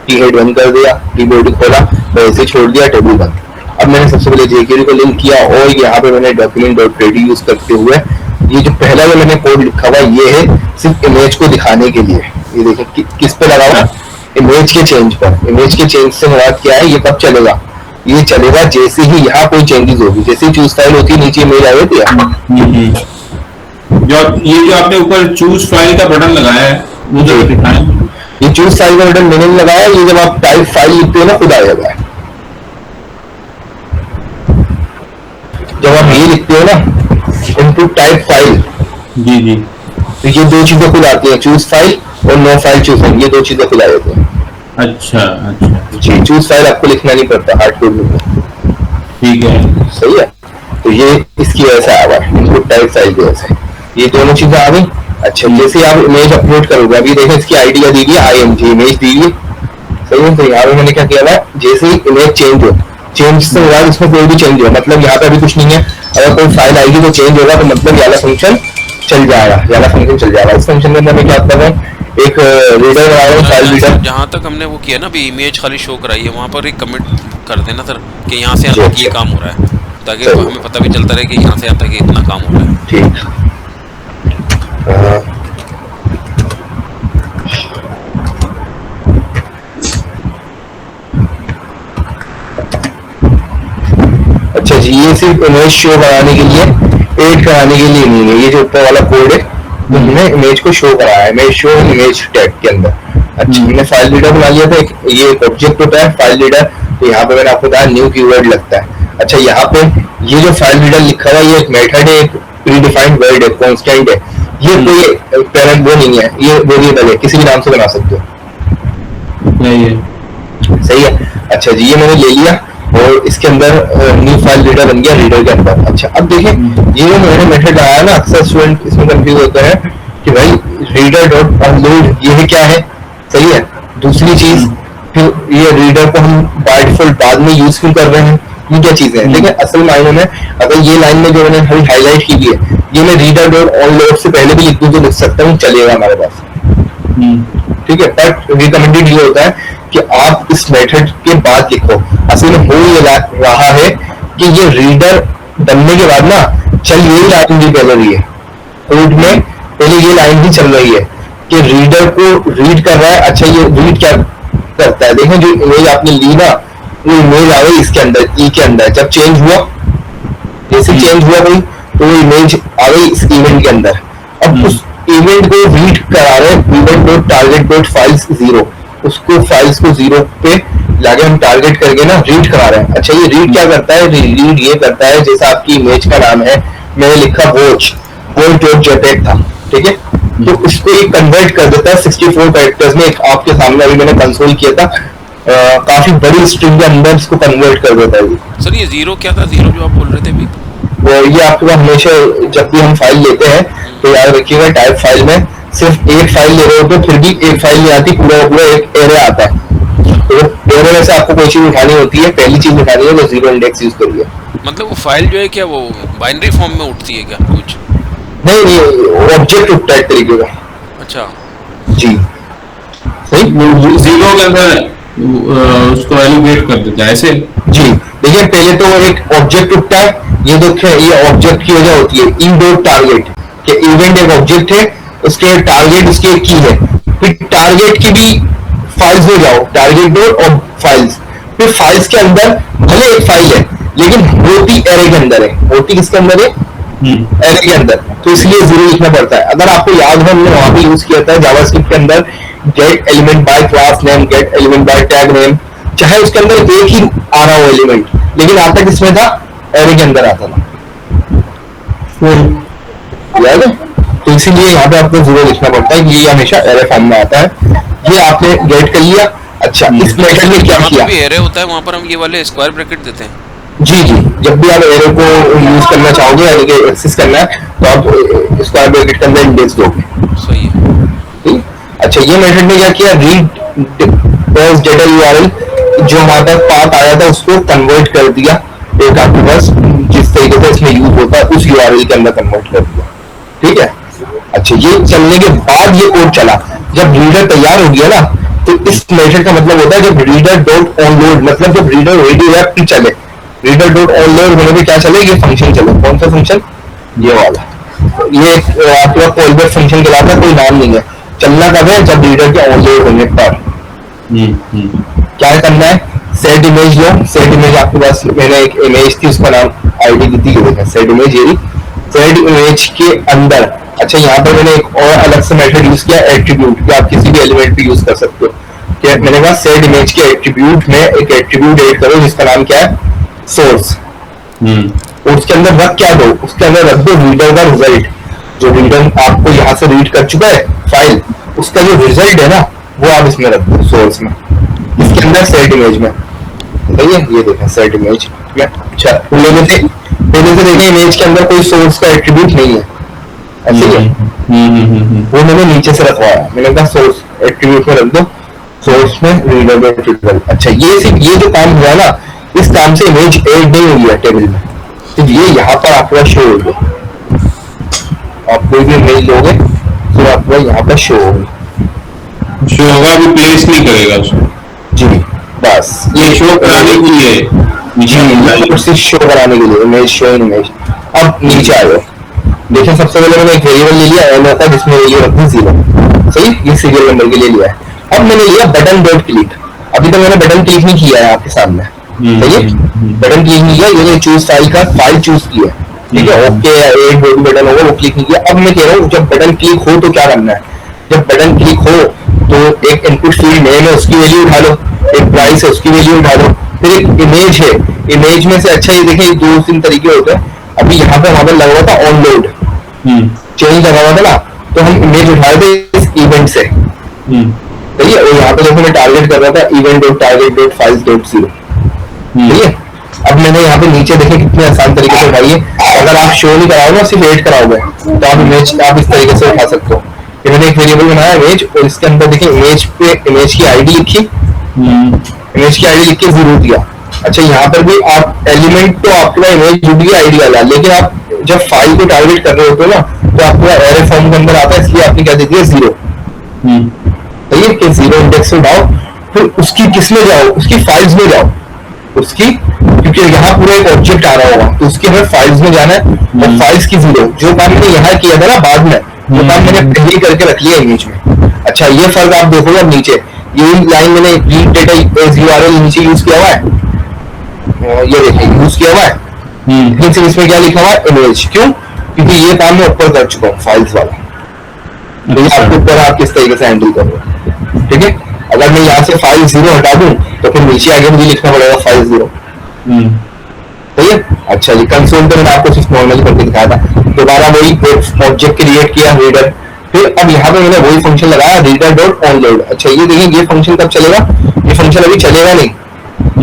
टी हेड बंद कर दिया, टी बॉडी खोला, तो ऐसे छोड़ दिया, टेबल बंद। अब मैंने सबसे पहले jQuery को लिंक किया और यहाँ पे मैंने document.ready यूज करते हुए ये जो पहला जो मैंने कोड लिखा हुआ ये है सिर्फ इमेज को दिखाने के लिए। ये देखिए किस पे लगा हुआ, इमेज के चेंज पर। इमेज के चेंज से मुराद क्या है, ये कब चलेगा, ये चलेगा जैसे ही यहाँ कोई चेंजेस होगी, जैसे ही चूज फाइल होती है नीचे इमेज आ जाती है। ये जो आपने ऊपर चूज फाइल का बटन लगाया है वो जो दिखाएं, ये चूज फाइल का बटन मैंने लगाया, ये जब आप टाइप फाइल लिखते हो ना खुद आ जाता है। जब आप ये लिखते हो ना इनपुट टाइप फाइल, जी जी, तो ये दो चीजें खुद आती हैं, चूज फाइल और नो फाइल चूजिंग, ये दो चीजें खुद आ जाती हैं। अच्छा अच्छा जी, चूज फाइल आपको लिखना नहीं पड़ता हार्ड कोड में, ठीक है, सही है। तो ये इसकी वजह से आया हुआ है, इनपुट टाइप फाइल की वजह से ये दोनों चीजें आ गई। अच्छा, जैसे आप इमेज अपलोड करोगे, अभी देखें इसकी आईडी दी है IMG इमेज दी है, सही है। तो यहाँ पे मैंने क्या किया है, जैसे ही इमेज चेंज हो, चेंज से बाद इसमें कोई भी चेंज हो, मतलब यहाँ पे अभी कुछ नहीं है, अगर कोई फाइल आएगी तो चेंज होगा, तो मतलब ये वाला फंक्शन चल जाएगा, ये वाला फंक्शन चल जाएगा। इस फंक्शन के अंदर मैं क्या कर रहा हूँ, एक रीडर बना रहा हूँ, फाइल रीडर। जहाँ तक हमने वो किया ना अभी इमेज खाली शो कराई है, वहाँ पर एक कमेंट कर देना सर कि यहाँ से यहाँ तक ये काम हो रहा है, ताकि हमें पता भी चलता रहे कि यहाँ से यहाँ तक इतना काम हो रहा है। ठीक, अच्छा जी, ये सिर्फ इमेज शो कराने के लिए, एड कराने के लिए नहीं है। ये जो ऊपर वाला कोड है तो हमने इमेज को शो कराया है, इमेज शो इमेज टैग के अंदर। अच्छा, हमने फाइल रीडर बना लिया था, ये एक ऑब्जेक्ट होता है फाइल रीडर। तो यहाँ पे मैंने आपको बताया न्यू कीवर्ड लगता है। अच्छा, यहाँ पे ये जो फाइल रीडर लिखा हुआ है ये एक मेथड है, एक प्रीडिफाइंड वर्ड है, कांस्टेंट है, ये कोई पैरेंट वो नहीं है, ये वेरिएबल है, किसी भी नाम से बना सकते हो, सही है। अच्छा जी, ये मैंने ले लिया और इसके अंदर न्यू फाइल रीडर बन गया रीडर के अंदर। अच्छा, अब देखिए ये जो मैंने मेथड आया ना, अक्सर स्टूडेंट इसमें कंफ्यूज होते हैं कि भाई रीडर डॉट अनलोड ये क्या है, सही है। दूसरी चीज, फिर ये रीडर को हम बाय डिफॉल्ट बाद में यूज क्यों कर रहे हैं, ये क्या चीजें हैं। लेकिन असल मायने में अगर ये लाइन में जो मैंने अभी हाईलाइट की है, ये मैं रीडर डॉट ऑनलोड से पहले भी लिख दूं तो लिख सकता हूँ, चलेगा हमारे पास, ठीक है। बट रिकमेंडेड ये होता है कि आप इस मेथड के बाद लिखो। असल में हो ये रहा है कि ये रीडर बनने के बाद ना चल यही लाइन भी चल रही है कोड में, पहले ये लाइन भी चल रही है कि रीडर को रीड कर रहा है। अच्छा, ये रीड क्या करता है, देखें जो इमेज आपने ली ना, वो इमेज आ गई इसके अंदर, ई के अंदर। जब चेंज हुआ, जैसे चेंज हुआ कोई, तो वो इमेज आ गई इस इवेंट के अंदर। अब उस इवेंट को रीड करा रहे हैं, event dot target dot files 0, उसको फाइल्स को 0 पे लाके हम टारगेट करके ना रीड करा रहे हैं। अच्छा, ये रीड क्या करता है, रीड ये करता है, जैसा आपकी इमेज का नाम है, मैंने लिखा वॉच डॉट जेपेग था, ठीक है, तो उसको ये कन्वर्ट कर देता है 64 कैरेक्टर्स में। एक आपके सामने अभी मैंने कंसोल किया था, काफी बड़ी स्ट्रिंग के अंदर इसको कन्वर्ट कर देता है। सर ये 0 क्या था, 0 जो आप बोल रहे थे अभी, वो ये आपके पास हमेशा जब भी हम फाइल लेते हैं तो याद रखिएगा टाइप फाइल में सिर्फ एक फाइल ले रहे हो तो फिर भी एक फाइल नहीं आती, पूरा पूरा एक एरे आता है। तो एरे में से आपको कोई चीज उठानी होती है, पहली चीज उठानी है तो 0 इंडेक्स यूज करिए। मतलब वो फाइल जो है क्या वो बाइनरी फॉर्म में उठती है क्या कुछ? नहीं, ऑब्जेक्ट उठता है एक तरीके का। अच्छा जी, सही। 0 के अंदर उसको एलोकेट कर देता है ऐसे। जी, देखिए पहले तो एक ऑब्जेक्ट उठता है, ये देखिए ये ऑब्जेक्ट की वजह होती है ई डॉट टारगेट, कि इवेंट एक ऑब्जेक्ट है, उसके टारगेट उसकी एक की है, फिर टारगेट की भी फाइल्स में जाओ, टारगेट डॉट और फाइल्स, फिर फाइल्स के अंदर भले एक फाइल है लेकिन होती एरे के अंदर है, होती किसके अंदर है, एरे के अंदर, तो इसलिए जरूर लिखना पड़ता है। अगर आपको याद हो हमने वहां पे यूज किया था जावास्क्रिप्ट के अंदर gate element by class name, gate element by tag name, चाहे उसके अंदर एक ही आ रहा हो एलिमेंट, लेकिन आता किसमें था, एरे के अंदर आता था, याद है? तो इसीलिए यहाँ पे आपको जरूर लिखना पड़ता है कि ये हमेशा एरे फॉर्म में आता है। ये आपने गेट कर लिया। अच्छा, इस मेथड में क्या किया, भी एरे होता है वहां पर हम ये वाले स्क्वायर ब्रैकेट देते हैं। जी जी, जब भी आप एरे को यूज करना चाहोगे यानी कि एक्सेस करना है तो आप स्क्वायर ब्रैकेट के अंदर इंडेक्स दोगे। सही है। ठीक। अच्छा, ये मेथड में क्या किया, रीड डेटा यूआरएल जो हमारे पास पाथ आया था उसको कन्वर्ट कर दिया, एक आपके पास जिस तरीके से इसमें यूज होता है उस यूआरएल के अंदर कन्वर्ट कर दिया। ठीक है। अच्छा, ये चलने के बाद ये कोड चला, जब रीडर तैयार हो गया ना तो इस मेथड का मतलब होता है जब रीडर डॉट ऑनलोड, मतलब जब रीडर रेडी वेब चले, रीडर डॉट ऑनलोड होने पे क्या चले, ये फंक्शन चले। कौन सा फंक्शन, ये वाला, ये आपका कॉलबैक फंक्शन कहलाता है, कोई नाम नहीं है। चलना कब है, जब रीडर के ऑनलोड होने पर। क्या करना है, सेट इमेज लो, सेट इमेज आपके पास मैंने एक इमेज थी उसका नाम आईडी दी थी, देखा सेट इमेज, ये सेट इमेज के अंदर। अच्छा, यहाँ पर मैंने एक और अलग से मेथड यूज किया, एट्रीब्यूट, कि आप किसी भी एलिमेंट पे यूज कर सकते हो। कि मैंने कहा सेट इमेज के एट्रीब्यूट में एक एट्रीब्यूट ऐड करो जिसका नाम क्या है, सोर्स। और उसके अंदर रख क्या दो, उसके अंदर रख दो रीडर का रिजल्ट, जो रीडर आपको यहाँ से रीड कर चुका है फाइल, उसका जो रिजल्ट है ना वो आप इसमें रख दो सोर्स में, इसके अंदर सेट इमेज में। सही है, ये देखें सेट इमेज में। अच्छा, पहले से देखें इमेज के अंदर कोई सोर्स का एट्रीब्यूट नहीं है, ऐसे ही है, वो मैंने नीचे से रखवाया, मैंने कहा सोर्स एट्रीब्यूट में रख दो, सोर्स में रीडर रिजल्ट। अच्छा, ये जो काम हुआ ना, इस काम से इमेज ऐड नहीं हुई है टेबल में, तो ये यहाँ पर आपका शो होगा, आप कोई भी इमेज लोगे तो आपका यहाँ पर शो होगी, शो होगा, अभी प्लेस नहीं करेगा उसको। जी बस, ये शो कराने के लिए, जी शो कराने के लिए, इमेज शो इमेज। अब नीचे आ जाओ, देखिए सबसे पहले मैंने एक वेरिएबल ले लिया एल होता है जिसमें वैल्यू रखी 0, सही, ये सीरियल नंबर के लिए लिया है। अब मैंने लिया बटन डॉट क्लिक, अभी तक मैंने बटन क्लिक नहीं किया है आपके सामने, सही है, बटन क्लिक नहीं किया, ये चूज फाइल का फाइल चूज किया, ठीक है, ओके, एक दो बटन होगा वो क्लिक नहीं किया। अब मैं कह रहा हूँ जब बटन क्लिक हो तो क्या करना है, जब बटन क्लिक हो तो एक इनपुट फील्ड नेम है उसकी वैल्यू उठा लो, एक प्राइस है उसकी वैल्यू उठा लो, फिर एक इमेज है, इमेज में से अच्छा ये देखिए 2-3 तरीके होते हैं। अभी यहाँ पे हमारे लग रहा था ऑन लोड चेंज लगा हुआ था ना, तो हम इमेज उठाए थे इस इवेंट से, सही है, और यहाँ पे देखो मैं टारगेट कर रहा था event dot target dot files dot 0, ठीक है। अब मैंने यहाँ पे नीचे देखे कितने आसान तरीके से उठाई है, अगर आप शो नहीं कराओगे ना सिर्फ ऐड कराओगे तो आप इमेज आप इस तरीके से उठा सकते हो। फिर मैंने एक वेरिएबल बनाया इमेज, और इसके अंदर देखिए इमेज पे इमेज की आईडी लिखी, इमेज की आईडी लिख के 0 दिया। अच्छा, यहाँ पर भी आप एलिमेंट तो आपके पास इमेज जुड़ गया आईडी वाला, लेकिन आप जब फाइल को टारगेट कर रहे होते हो ना तो आपको एरे फॉर्म के अंदर आता है, इसलिए आपने क्या दे दिया 0, सही है, कि 0 इंडेक्स में जाओ, फिर उसकी किस में जाओ, उसकी फाइल्स में जाओ, उसकी, क्योंकि यहाँ पूरा एक ऑब्जेक्ट आ रहा होगा तो उसके हमें फाइल्स में जाना है, और फाइल्स की 0, जो काम मैंने यहाँ किया था ना बाद में, वो काम मैंने पहले करके रख लिया इमेज में। अच्छा, ये फर्क आप देखोगे अब नीचे, ये लाइन मैंने रीड डेटा यूआरएल नीचे यूज किया हुआ है, ये देखिए यूज किया हुआ है, लेकिन इसमें क्या लिखा हुआ है, इमेज, क्यों, क्योंकि ये काम मैं ऊपर कर चुका हूँ फाइल्स वाला, तो ये आपके ऊपर आप किस तरीके से हैंडल करोगे, ठीक है। अगर मैं यहाँ से फाइल 0 हटा दूं तो फिर नीचे आगे मुझे लिखना पड़ेगा फाइल 0, ठीक है। अच्छा जी, कंसोल पे मैंने आपको सिर्फ नॉर्मल करके दिखाया था, दोबारा वही ऑब्जेक्ट क्रिएट किया रीडर, फिर अब यहाँ पे मैंने वही फंक्शन लगाया रीडर डॉट ऑनलोड। अच्छा, ये देखिए ये फंक्शन कब चलेगा, ये फंक्शन अभी चलेगा नहीं,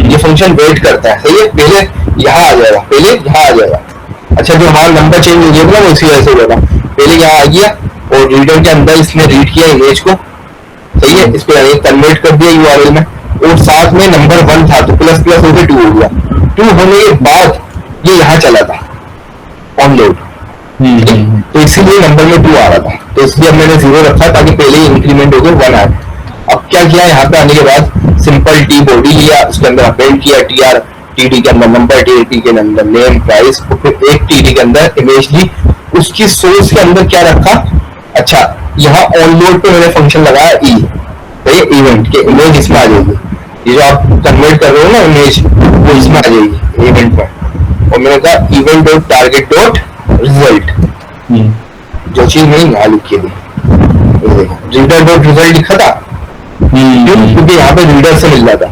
ये फंक्शन वेट करता है, सही है, पहले यहाँ आ जाएगा, पहले यहाँ आ जाएगा। अच्छा, जो हमारा नंबर चेंज हो गया ना वो इसी वजह से होगा, पहले यहाँ आ गया और रीडर के अंदर इसने रीड किया इमेज को, सही है, इसको कन्वर्ट कर दिया यूआरएल में, और साथ में नंबर 1 था तो प्लस प्लस होकर 2 हो गया, 2 होने के बाद ये यहाँ चला था ऑनलोड, तो इसीलिए नंबर में 2 आ रहा था, तो इसलिए मैंने 0 रखा ताकि पहले ही इंक्रीमेंट होकर 1 आए। अब क्या किया, यहाँ पे आने के बाद सिंपल टी बॉडी लिया, उसके अंदर अपेंड किया टीआर, टीडी के अंदर नंबर, टी के अंदर नेम प्राइस, और फिर एक टीडी के अंदर इमेज ली, उसकी सोर्स के अंदर क्या रखा, अच्छा यहाँ ऑन लोड पे मैंने फंक्शन लगाया ई, तो ये इवेंट के इमेज इसमें आ जाएगी, ये जो आप कन्वर्ट कर रहे हो ना इमेज वो इसमें आ जाएगी इवेंट में, और मैंने कहा event dot target dot result, जो चीज मैंने यहाँ लिखी थी रीडर डॉट रिजल्ट लिखा था, क्योंकि यहाँ पे रीडर से मिल रहा था,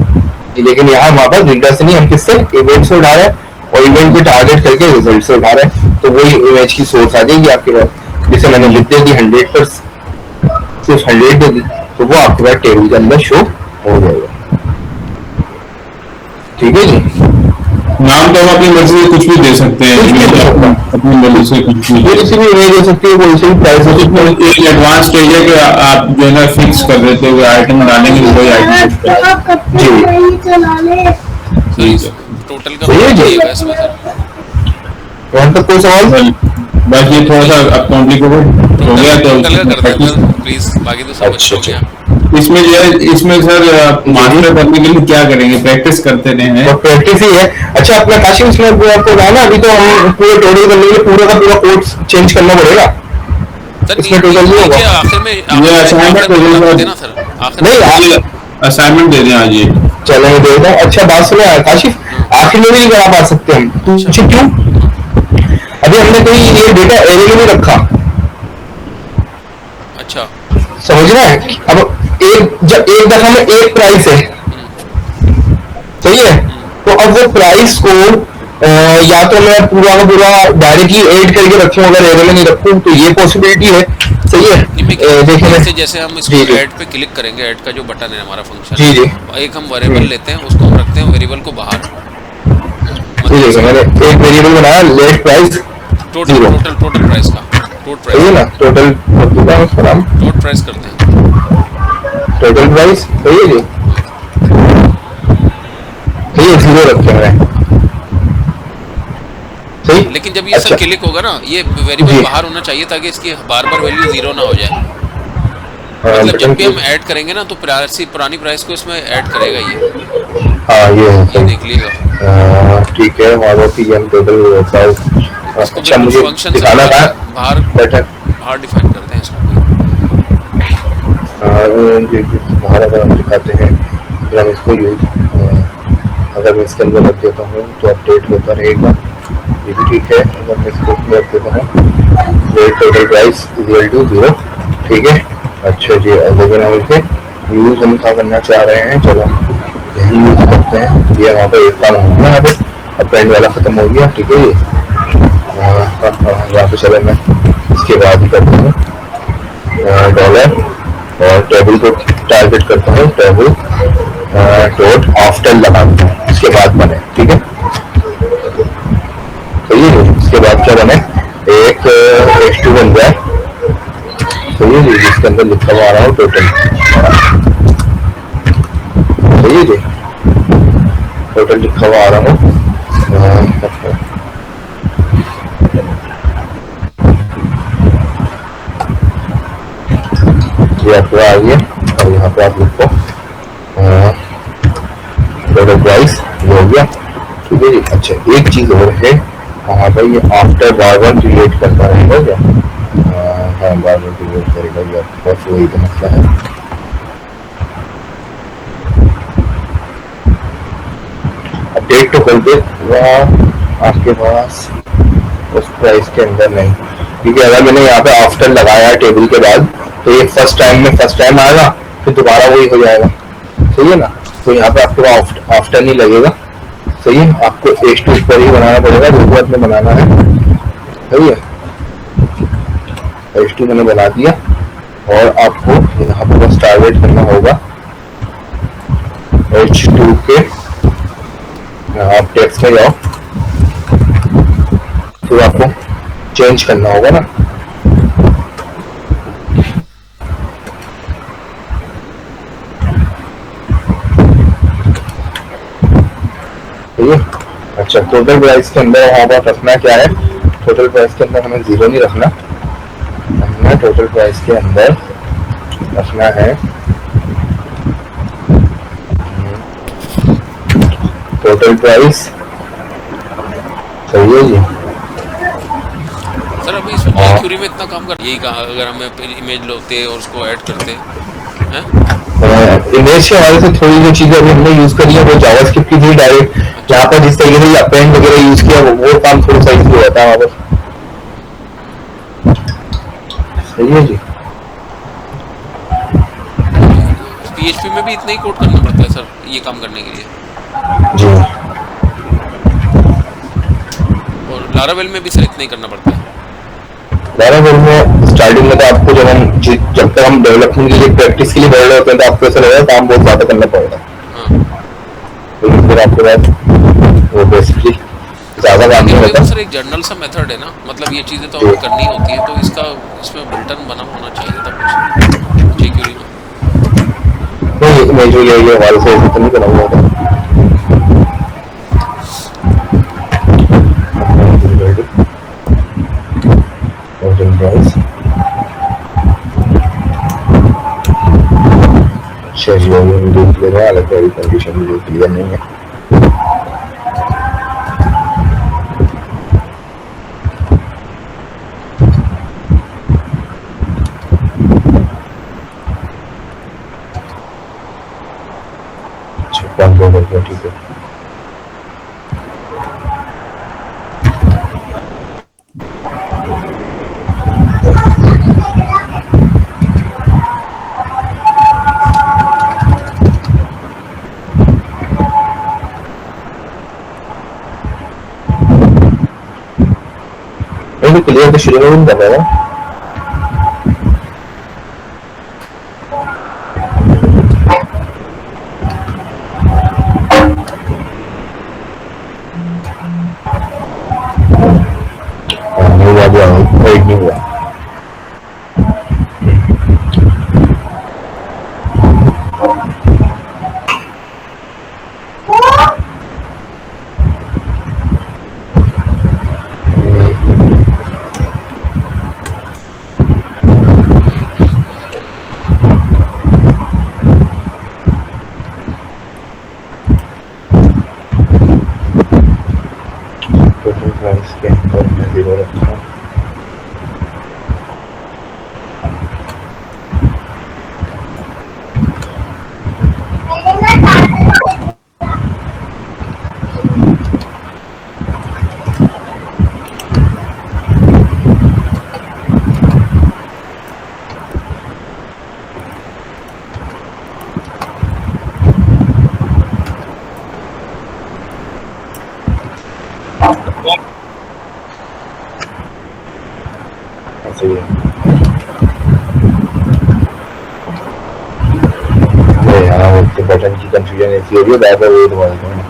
लेकिन यहाँ वहां पर रीडर से नहीं, हम किससे इवेंट से उठा रहे हैं और इवेंट को टारगेट करके रिजल्ट से उठा रहे हैं, तो वही इमेज की सोर्स आ जाएगी आपके पास, जैसे मैंने लिख दे दी 100 सिर्फ 100 दे दी, तो वो आपके पास टेबल के अंदर शो हो जाएगा। ठीक है जी, नाम तो हम अपनी मर्जी से कुछ भी दे सकते हैं, अपनी मर्जी से कुछ भी किसी भी इमेज हो सकती है, कोई से भी प्राइस हो सकती है। एक एडवांस स्टेज है कि आप जो है ना फिक्स कर देते हो आइटम डालेंगे वही आइटम सर टोटल का सही है जी। दिएगा इसमें सर, यहाँ तक कोई सवाल? बस ये थोड़ा सा अब कॉम्प्लिकेटेड हो गया तो टोटल का कर दें प्लीज, बाकी तो सब अच्छा, हो गया। इसमें जो है इसमें सर मास्टर करने के लिए क्या करेंगे, प्रैक्टिस करते रहे हैं। तो प्रैक्टिस ही है। अच्छा अपना काशिम इसमें आपको ना अभी तो हम पूरे टोटल करने के लिए पूरा का पूरा कोड चेंज करना पड़ेगा, सर इसमें टोटल नहीं होगा। आखिर में ये assignment हो जाएगा। देना सर, आखिर नहीं ये असाइनमेंट दे दें आज ये। चलो मैं दे दूँ। अच्छा बात सुनो काशिफ, आखिर में भी नहीं करा पा सकते हम, पूछे क्यों? अभी हमने कोई ये डेटा एरे में नहीं रखा, अच्छा समझ रहा है? अब जब एक दफा में एक प्राइस है, सही है, तो अब वो प्राइस को या तो मैं पूरा का पूरा डायरेक्टली ऐड करके रखूं, अगर एरे में नहीं रखूं तो ये पॉसिबिलिटी है, सही है। देखिए जैसे हम इसको ऐड पे क्लिक करेंगे, ऐड का जो बटन है हमारा फंक्शन, जी जी, एक हम वेरिएबल लेते हैं, उसको हम रखते हैं वेरिएबल को बाहर, देखिए मैंने एक वेरिएबल बनाया लेट प्राइस टोटल प्राइस का सही है ना, टोटल उसका नाम टोटल प्राइस करते हैं, टोटल प्राइस सही है जी, सही है, 0 रखे मैंने, सही। लेकिन जब ये अच्छा। सब क्लिक होगा ना, ये वेरिएबल बाहर होना चाहिए ताकि इसकी बार बार वैल्यू 0 ना हो जाए। मतलब जब भी हम ऐड करेंगे ना तो पुरानी प्राइस को इसमें ऐड करेगा ये। हाँ ये देख लीजिएगा, ठीक है, हमारा पीएम टोटल प्राइस। अच्छा मुझे दिखाना था बाहर बाहर डिफाइन करते हैं इसको, बाहर अगर हम दिखाते हैं अगर हम इसको यूज अगर मैं इसके अंदर रख देता हूँ तो अपडेट होता रहेगा, ये भी ठीक है। अगर मैं इसको रख देता हूँ rate total price equal to 0, ठीक है। अच्छा जी, अगर हम इसे यूज हम क्या करना चाह रहे हैं, चलो यही यूज करते हैं। ये वहाँ पर एक काम हो गया, यहाँ पे अब पेंड वाला खत्म हो गया, ठीक है। ये यहाँ पे चलो मैं इसके बाद ही करता हूँ डॉलर और टेबल को टारगेट करता हूँ, टेबल डॉट आफ्टर लगाता हूँ, इसके बाद बने, ठीक है। तो ये इसके बाद क्या बने, एक H2 बन जाए, तो ये जिसके अंदर लिखा हुआ आ रहा हूँ टोटल, तो ये टोटल लिखा हुआ आ रहा हूँ, ये आपको आ गया। और यहाँ पे आप लिखो टोटल प्राइस हो गया, ठीक है जी। अच्छा एक चीज और है, वहाँ पर ये आफ्टर बार बार क्रिएट करता रहेगा क्या? हाँ बार बार क्रिएट करेगा, ये बस वही तो मसला है। अपडेट तो कर दे आपके पास उस प्राइस के अंदर नहीं, क्योंकि अगर मैंने यहाँ पे आफ्टर लगाया टेबल के बाद तो ये फर्स्ट टाइम आएगा, फिर दोबारा वही हो जाएगा, सही है ना। तो यहाँ पे आपको आफ्टर नहीं लगेगा, सही है। आपको H2 पर ही बनाना पड़ेगा, जरूरत में बनाना है, सही है। H2 मैंने बना दिया और आपको यहाँ पे बस टारगेट करना होगा H2 के, आप टेक्स्ट में जाओ, फिर आपको चेंज करना होगा ना, ठीक है। अच्छा टोटल प्राइस के अंदर वहाँ पर रखना क्या है, टोटल प्राइस के अंदर हमें 0 नहीं रखना, हमें टोटल प्राइस के अंदर रखना है टोटल प्राइस, सही है जी, सर अभी इसमें jQuery में इतना काम कर यही कहा, अगर हम इमेज लेते और उसको ऐड करते हैं इमेज के हवाले से थोड़ी जो चीजें अभी हमने यूज करी है वो जावास्क्रिप्ट की थी डायरेक्ट। यहाँ पर जिस तरीके से अपेंड वगैरह यूज किया वो काम थोड़ा सा इजी होता है वहाँ पर। सही है जी। PHP में भी इतना ही कोड करना पड़ता है सर ये काम करने के लिए जी। और लारावेल में भी सर इतना ही करना पड़ता है। लारावेल में स्टार्टिंग में तो आपको जब तक हम डेवलपमेंट के लिए प्रैक्टिस के लिए बैठ रहे होते हैं तो आपको ऐसा लगेगा काम बहुत ज्यादा करना पड़ेगा। लेकिन फिर आपके बाद वो बेसिकली ज्यादा काम नहीं होता। सर एक जनरल सा मेथड है ना, मतलब ये चीजें तो हमें करनी होती है, तो इसका इसमें बिल्टन बना होना चाहिए था कुछ jQuery में। नहीं मैं जो ये हवाले से ऐसा तो नहीं बना हुआ था। कंडीशन जो क्लियर नहीं है। ठीक है क्लियर तो शुरू में कर रहा है। नहीं हुआ के अंदर मैं 0 रखता हूँ। ऐसे ही है। यहाँ बटन की कंफ्यूजन ऐसी हो रही है, बार बार वही दबा देता हूँ।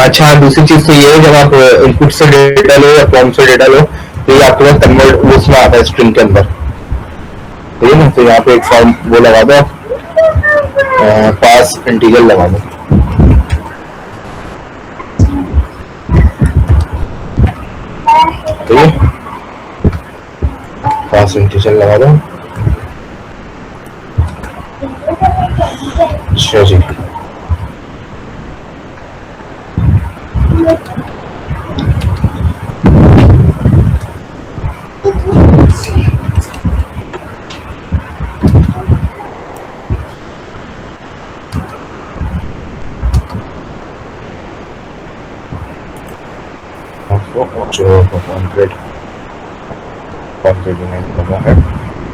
अच्छा दूसरी चीज तो ये है, जब आप इनपुट से डेटा लो या प्रॉम्प्ट से डेटा लो तो ये आपके पास कन्वर्ट उसमें आता है स्ट्रिंग के अंदर, ठीक है ना। तो यहाँ पे एक फॉर्म वो लगा दो, पास इंटीजर लगा दो, ठीक है। पास इंटीजर लगा दो। अच्छा जी,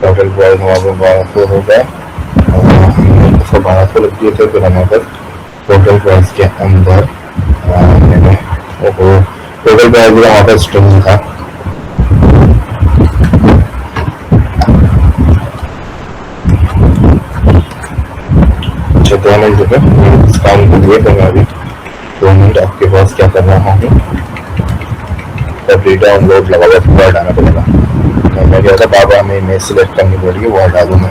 टोटल प्राइस हमारे 1200 हो गया, 1200 लग दिए थे। फिर हमारे पास टोटल प्राइस के अंदर टोटल प्राइस भी हमारे पास स्ट्रिंग था। अच्छा 2 मिनट डिस्काउंट के लिए, तो मैं अभी 2 मिनट आपके पास क्या कर रहा हूँ, डेटा डाउनलोड लगा हुआ पूरा हटाना पड़ेगा। मैं क्या था बाबा हमें इमेज सिलेक्ट करनी पड़ेगी, वो हटा दूँ मैं।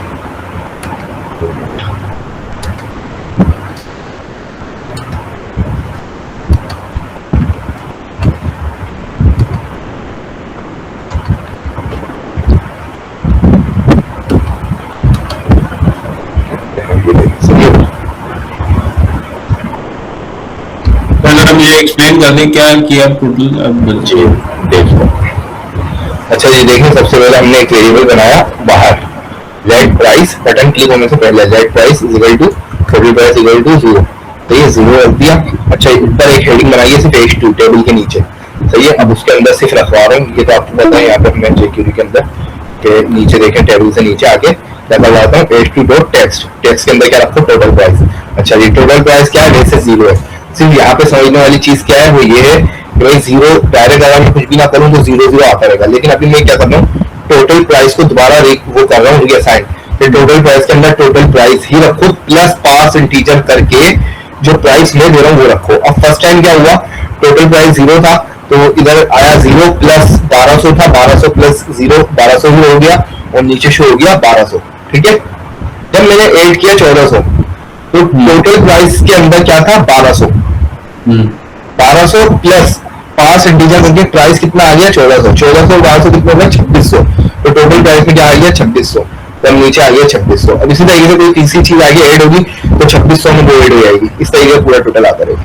एक्सप्लेन कर दें क्या किया टोटल अब जी देखो। अच्छा ये देखिए, सबसे पहले हमने एक वेरिएबल बनाया बाहर, लेट प्राइस, बटन क्लिक होने से पहले let price is equal to total price equal to 0, तो ये 0 रख दिया। अच्छा ऊपर एक हेडिंग बनाई है सिर्फ H2 टेबल के नीचे, सही है। अब उसके अंदर सिर्फ रखवा रहा हूँ, ये तो आपको पता है यहाँ पे मैं jQuery के अंदर के नीचे देखें, टेबल से नीचे आके क्या करवाता हूँ, H2 डॉट टेक्स्ट, टेक्स्ट के अंदर क्या रखो, टोटल प्राइस। अच्छा ये टोटल प्राइस क्या है, वैसे 0 है। सिर्फ यहाँ पे समझने वाली चीज क्या है, वो ये है कि भाई 0 डायरेक्ट अगर मैं कुछ भी ना करूँ तो 0 आता रहेगा, लेकिन अभी मैं क्या कर रहा हूँ, टोटल प्राइस को दोबारा वो कर रहा हूँ रीअसाइन। टोटल प्राइस के अंदर टोटल प्राइस ही रखो प्लस पास इंटीजर करके जो प्राइस मैं दे रहा हूँ वो रखो। अब फर्स्ट टाइम क्या हुआ, टोटल प्राइस 0 था तो इधर आया 0 प्लस 1200 था, 1200 प्लस 0 1200 ही हो गया और नीचे शो हो गया 1200, ठीक है। जब मैंने ऐड किया 1400 तो टोटल प्राइस के अंदर क्या था, 1200 प्लस 5 इंटीजर करके प्राइस कितना आ गया, 1400, 1200 कितना हो गया, 2600। तो टोटल प्राइस में क्या आ गया, 2600, तब नीचे आ गया 2600। अब इसी तरीके से कोई तीसरी चीज आगे ऐड होगी तो 2600 में वो ऐड हो जाएगी, इस तरीके से पूरा टोटल आता रहेगा।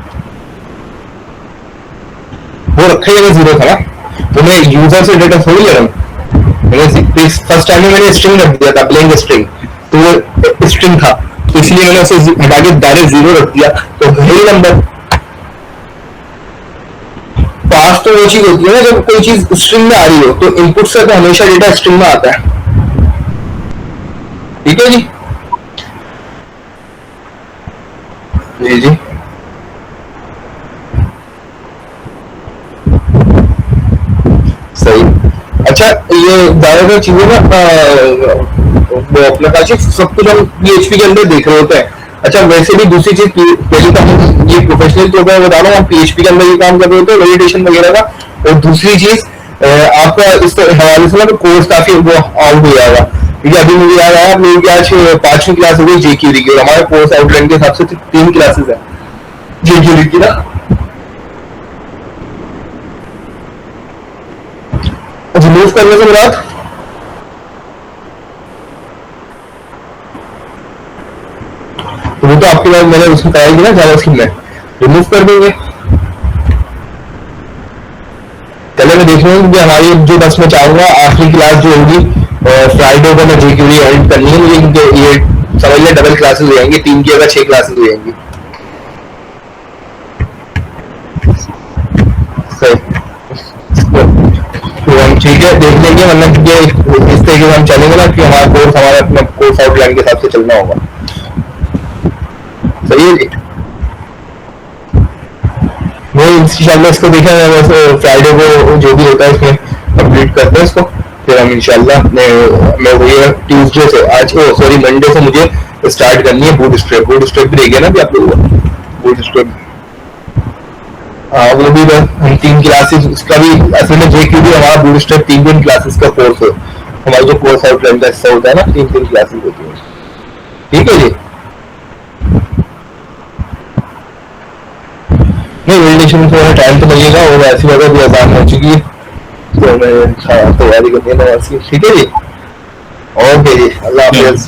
वो रखा ही 0 था ना, तो मैं यूजर से डेटा थोड़ी ले रहा हूँ। मैंने फर्स्ट टाइम में मैंने स्ट्रिंग रख दिया था, ब्लैंक स्ट्रिंग, तो वो स्ट्रिंग था तो इसलिए मैंने उसे हटा के डायरेक्ट 0 रख दिया, तो वही नंबर। पास तो वो चीज होती है ना, जब कोई चीज स्ट्रिंग में आ रही हो तो इनपुट से तो हमेशा डेटा स्ट्रिंग में आता है, ठीक है जी। जी जी सही। अच्छा ये ज्यादातर चीजें ना वो अपने पास सब कुछ हम PHP के अंदर देख रहे होते हैं। अच्छा वैसे भी दूसरी चीज, पहले तो हम ये प्रोफेशनल तो मैं बता रहा हूँ, हम PHP के अंदर ये काम कर रहे होते हैं वैलिडेशन वगैरह का। और दूसरी चीज आपका इस हवाले से ना कोर्स काफी वो आउट हो जाएगा, ठीक है। अभी मुझे याद आया आप लोगों की आज 5वीं क्लास हो गई jQuery की, और हमारे कोर्स आउटलाइन के हिसाब से 3 क्लासेस है jQuery की ना। रिमूव करने से मुराद तो वो तो आपके बाद मैंने उसमें कराई थी ना जावास्क्रिप्ट में, रिमूव कर देंगे। पहले मैं देख रहा हूँ कि हमारी जो बस में चाहूंगा आखिरी क्लास जो होगी फ्राइडे को मैं jQuery एडिट करनी है मुझे, क्योंकि ये समझ लिया डबल क्लासेस हो जाएंगी, 3 की जगह 6 क्लासेस हो जाएंगी। तो हम ठीक है देख लेंगे, वरना इस तरीके से हम चलेंगे ना कि हमारा कोर्स हमारे अपने कोर्स आउटलाइन के हिसाब से चलना होगा, सही है जी। मैं इंशाल्लाह इसको देखा फ्राइडे को जो भी होता है इसमें कंप्लीट करते हैं इसको, फिर हम इंशाल्लाह मैं वही ट्यूसडे से आज सॉरी मंडे से मुझे स्टार्ट करनी है बूटस्ट्रैप भी देखे ना भी आप लोगों को बूटस्ट्रैप। हाँ वो भी हम 3 क्लासेस उसका भी असल में jQuery हमारा बूटस्ट्रैप 3 क्लासेस का कोर्स है। हमारा जो कोर्स आउटलाइन का हिस्सा होता है ना 3 क्लासेस होती है, ठीक है जी। नहीं वैलिडेशन में थोड़ा टाइम तो लगेगा और ऐसी जगह भी आसान हो चुकी है, तो मैं तैयारी करनी है नमाज की, ठीक है जी। ओके जी, अल्लाह हाफिज़।